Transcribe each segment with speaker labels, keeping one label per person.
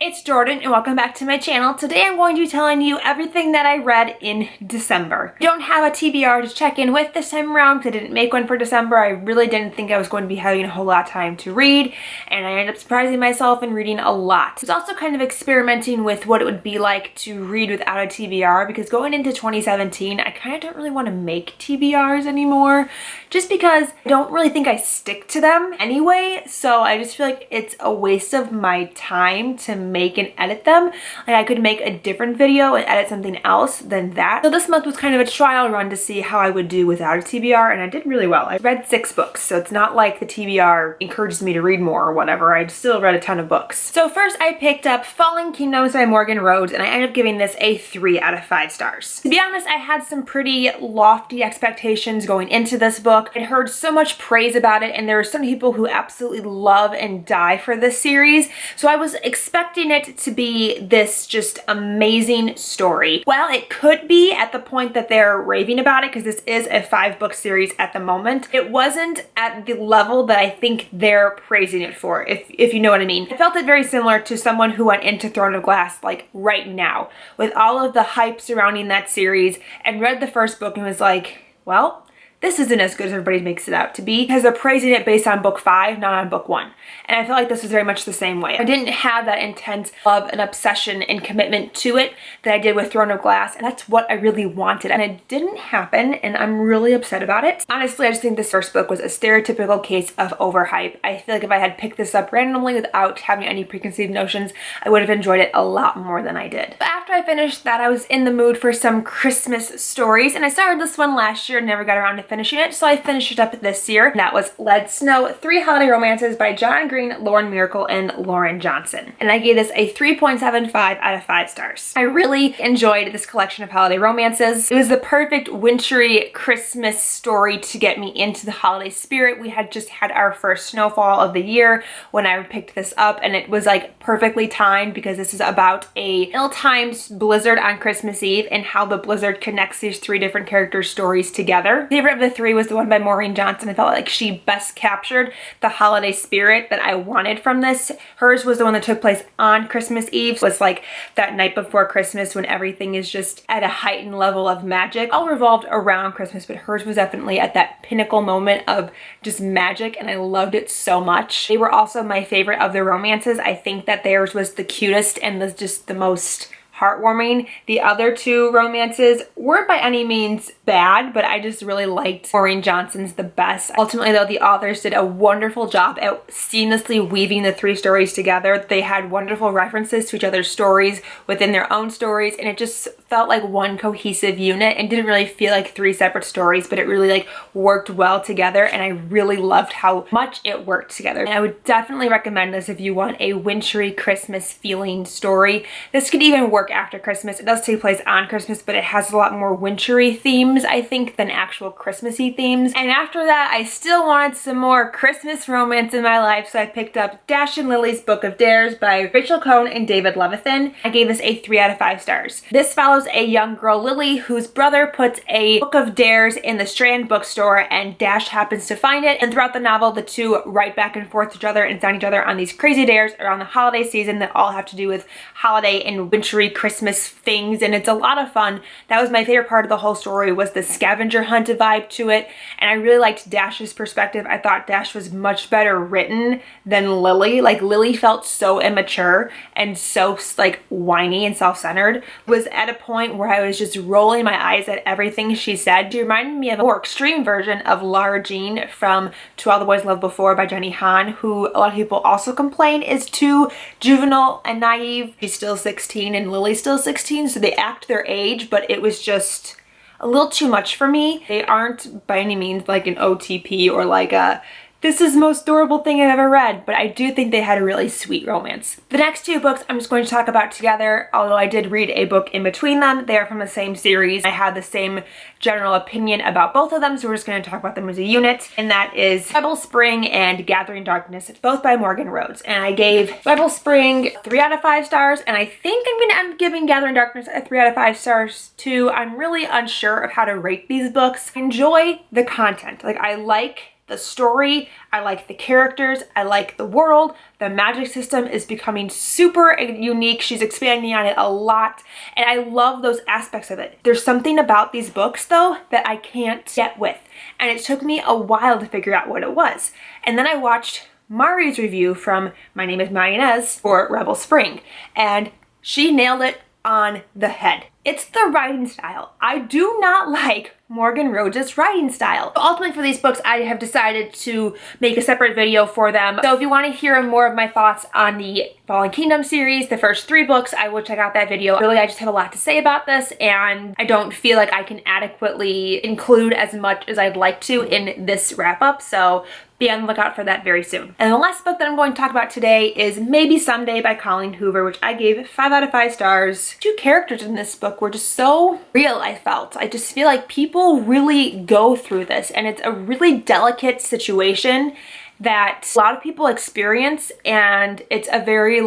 Speaker 1: it's Jordan and welcome back to my channel. Today I'm going to be telling you everything that I read in December. I don't have a TBR to check in with this time around because I didn't make one for December. I really didn't think I was going to be having a whole lot of time to read, and I ended up surprising myself and reading a lot. I was also kind of experimenting with what it would be like to read without a TBR because going into 2017 I kind of don't really want to make TBRs anymore just because I don't really think I stick to them anyway, so I just feel like it's a waste of my time to make and edit them. Like I could make a different video and edit something else than that. So this month was kind of a trial run to see how I would do without a TBR, and I did really well. I read 6 books, so it's not like the TBR encourages me to read more or whatever. I still read a ton of books. So first I picked up Falling Kingdoms by Morgan Rhodes, and I ended up giving this a 3 out of 5 stars. To be honest, I had some pretty lofty expectations going into this book. I'd heard so much praise about it, and there were some people who absolutely love and die for this series, so I was expecting it to be this just amazing story. Well, it could be at the point that they're raving about it because this is a 5-book series at the moment. It wasn't at the level that I think they're praising it for, if you know what I mean. I felt it very similar to someone who went into Throne of Glass like right now with all of the hype surrounding that series and read the first book and was like, well, this isn't as good as everybody makes it out to be because they're praising it based on book 5, not on book 1. And I felt like this was very much the same way. I didn't have that intense love and obsession and commitment to it that I did with Throne of Glass, and that's what I really wanted. And it didn't happen, and I'm really upset about it. Honestly, I just think this first book was a stereotypical case of overhype. I feel like if I had picked this up randomly without having any preconceived notions, I would have enjoyed it a lot more than I did. But after I finished that, I was in the mood for some Christmas stories, and I started this one last year and never got around to finishing it, so I finished it up this year. And that was Lead Snow, 3 Holiday Romances by John Green, Lauren Myracle, and Lauren Johnson. And I gave this a 3.75 out of 5 stars. I really enjoyed this collection of holiday romances. It was the perfect wintry Christmas story to get me into the holiday spirit. We had just had our first snowfall of the year when I picked this up, and it was like perfectly timed because this is about a ill-timed blizzard on Christmas Eve and how the blizzard connects these 3 different characters' stories together. My favorite of the 3 was the one by Maureen Johnson. I felt like she best captured the holiday spirit that I wanted from this. Hers was the one that took place on Christmas Eve. It was like that night before Christmas when everything is just at a heightened level of magic. All revolved around Christmas, but hers was definitely at that pinnacle moment of just magic, and I loved it so much. They were also my favorite of the romances. I think that theirs was the cutest and just the most heartwarming. The other 2 romances weren't by any means bad, but I just really liked Maureen Johnson's the best. Ultimately though, the authors did a wonderful job at seamlessly weaving the 3 stories together. They had wonderful references to each other's stories within their own stories, and it just felt like one cohesive unit and didn't really feel like 3 separate stories, but it really like worked well together, and I really loved how much it worked together. And I would definitely recommend this if you want a wintry Christmas feeling story. This could even work after Christmas. It does take place on Christmas, but it has a lot more wintry themes, I think, than actual Christmassy themes. And after that, I still wanted some more Christmas romance in my life, so I picked up Dash and Lily's Book of Dares by Rachel Cohn and David Levithan. I gave this a 3 out of 5 stars. This follows a young girl, Lily, whose brother puts a book of dares in the Strand bookstore, and Dash happens to find it. And throughout the novel, the 2 write back and forth to each other and send each other on these crazy dares around the holiday season that all have to do with holiday and wintry Christmas things, and it's a lot of fun. That was my favorite part of the whole story, was the scavenger hunt vibe to it, and I really liked Dash's perspective. I thought Dash was much better written than Lily. Like Lily felt so immature and so like whiny and self-centered. Was at a point where I was just rolling my eyes at everything she said. She reminded me of a more extreme version of Lara Jean from To All the Boys Loved Before by Jenny Han, who a lot of people also complain is too juvenile and naive. She's still 16 and Lily's still 16, so they act their age, but it was just a little too much for me. They aren't by any means like an OTP or like a this is the most adorable thing I've ever read, but I do think they had a really sweet romance. The next 2 books I'm just going to talk about together, although I did read a book in between them. They are from the same series. I had the same general opinion about both of them, so we're just going to talk about them as a unit, and that is Rebel Spring and Gathering Darkness, both by Morgan Rhodes. And I gave Rebel Spring 3 out of 5 stars, and I think I'm going to end up giving Gathering Darkness a 3 out of 5 stars too. I'm really unsure of how to rate these books. I enjoy the content. Like, I like the story, I like the characters, I like the world. The magic system is becoming super unique. She's expanding on it a lot, and I love those aspects of it. There's something about these books though that I can't get with, and it took me a while to figure out what it was. And then I watched Mari's review from My Name is Mayonnaise for Rebel Spring, and she nailed it on the head. It's the writing style. I do not like Morgan Rhodes' writing style. Ultimately for these books, I have decided to make a separate video for them. So if you want to hear more of my thoughts on the Fallen Kingdom series, the first 3 books, I will check out that video. Really, I just have a lot to say about this, and I don't feel like I can adequately include as much as I'd like to in this wrap up. So be on the lookout for that very soon. And the last book that I'm going to talk about today is Maybe Someday by Colleen Hoover, which I gave 5 out of 5 stars. 2 characters in this book were just so real, I felt. I just feel like people really go through this, and it's a really delicate situation that a lot of people experience, and it's a very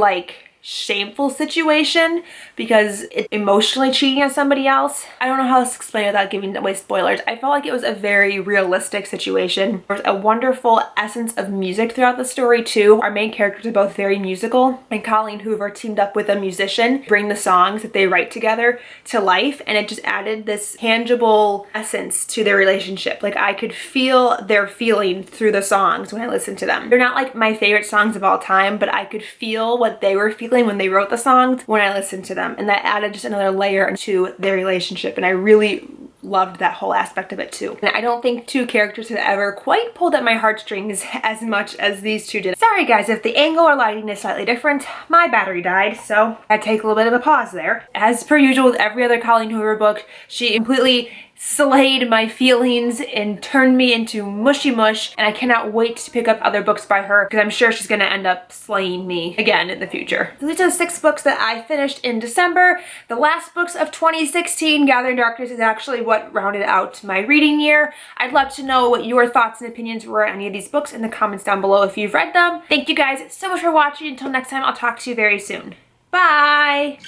Speaker 1: shameful situation because it's emotionally cheating on somebody else. I don't know how to explain it without giving away spoilers. I felt like it was a very realistic situation. There's a wonderful essence of music throughout the story too. Our main characters are both very musical, and Colleen Hoover teamed up with a musician to bring the songs that they write together to life, and it just added this tangible essence to their relationship. Like, I could feel their feeling through the songs when I listened to them. They're not like my favorite songs of all time, but I could feel what they were feeling when they wrote the songs when I listened to them, and that added just another layer to their relationship, and I really loved that whole aspect of it too. And I don't think 2 characters have ever quite pulled at my heartstrings as much as these 2 did. Sorry guys if the angle or lighting is slightly different. My battery died, so I take a little bit of a pause there. As per usual with every other Colleen Hoover book, she completely slayed my feelings and turned me into mushy mush, and I cannot wait to pick up other books by her because I'm sure she's gonna end up slaying me again in the future. So these are the 6 books that I finished in December. The last books of 2016, Gathering Darkness, is actually what rounded out my reading year. I'd love to know what your thoughts and opinions were on any of these books in the comments down below if you've read them. Thank you guys so much for watching. Until next time, I'll talk to you very soon. Bye!